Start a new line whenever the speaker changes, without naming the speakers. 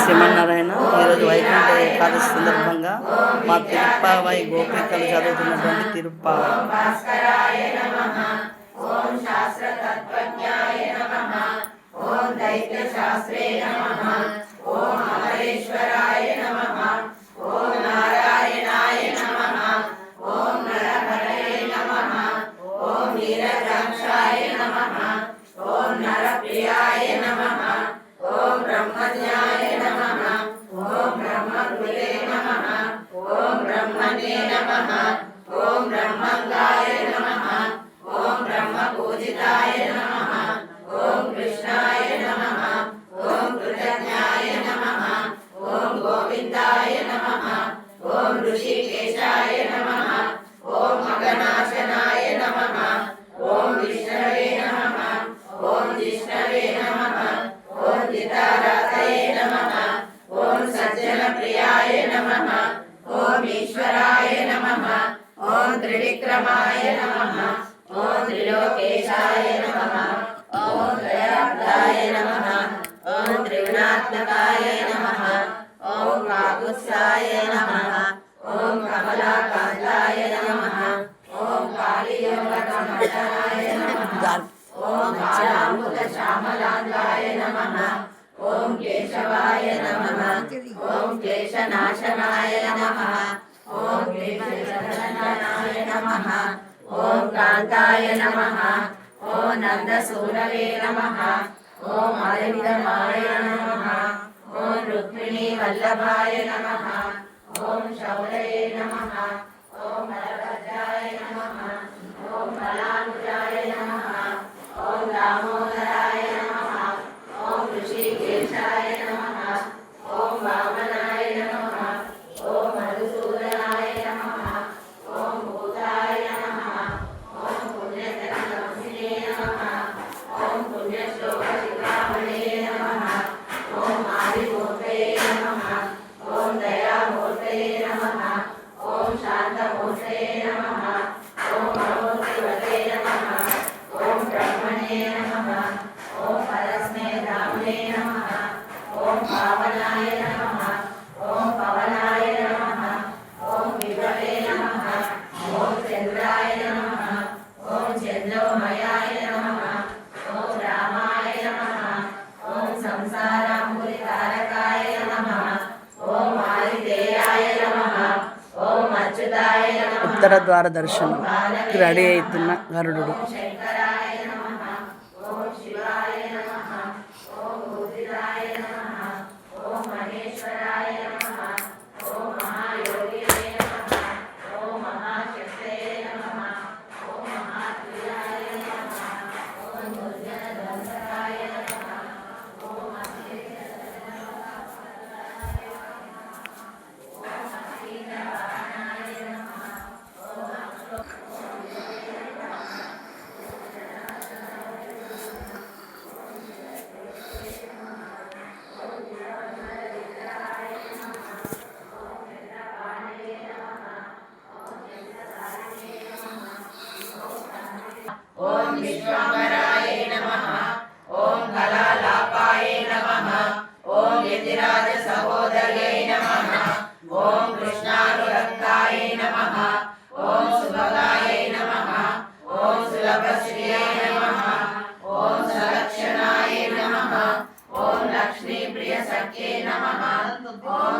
శ్రీమన్నారాయణ. ఈరోజు వైకుంఠ ఏకాదశి సందర్భంగా మా తిరుప్పావై గోపికలు చదువుతున్నటువంటి తిరుప్పావై.
त्रिविक्रमाय नमः। ओम त्रिलोकेशाय नमः। ओम त्रयाब्दाय नमः। ओम त्रिगुणात्मकाय नमः। ओम काकुत्स्थाय नमः। ओम कमलाकान्ताय नमः। ओम कालीयोगकमण्डलाय नमः। ओम कालाम्बुदश्यामलाङ्गाय नमः। ओम केशवाय नमः। ओम क्लेशनाशनाय नमः। ओम क्लेशनाशनाय नमः। ओम कांताय नमः। ओम नंदसूरवे नमः। ओम अरविंदमाय नमः। ओम रुक्मिणी वल्लभाय नमः। ओम शौरये नमः। ओम बलभद्राय नमः। ओम बलानुजाय नमः। ओम दामोदराय नमः। ओम ऋषिकेशाय नमः। ओम वामनाय नमः। ओम मधुसूदनाय नमः। ओम भूताय नमः। ओम पुण्यतरंगिने नमः। ओम पुण्यश्लोकशिखामणे नमः। ओम आदिमूर्तये नमः। ओम दयामूर्तये नमः। ओम शान्तमूर्तये नमः। ओम अमूर्तिवते नमः। ओम ब्रह्मणे नमः। ओम परस्मै धामने नमः। ओम पावनाय नमः। ओम पवनाय नमः। ओम विभवे नमः। ओम चंद्राय नमः। ओम चंद्रोमयाय नमः। ओम रामाय नमः। ओम संसाराम्बुरितारकाय नमः। ओम आदिदेयाय नमः। ओम अच्युताय नमः।
ఉత్తర ద్వార దర్శనం రెడీ అవుతున్న గరుడు.
ओम शंकराय नमः। ओम शिवाय नमः। ओम रुद्राय नमः। ओम महेश्वराय नमः। ओम महायोगिने नमः। ओम महाशक्तये नमः। ओम महात्रियाय नमः। ओम दुर्जनध्वंसकाय नमः। ओम अखिलवाहनाय नमः। ओम विश्वांबराय नमः। ओम कलालापाय नमः। ओम यतिराज सहोदर्यै नमः। ओम कृष्णानुरक्ताय नमः। ओम सुभगाय नमः। ओम सुलभश्रियै नमः। ओम सलक्षणाय नमः। ओम लक्ष्मीप्रियसख्ये नमः। ओम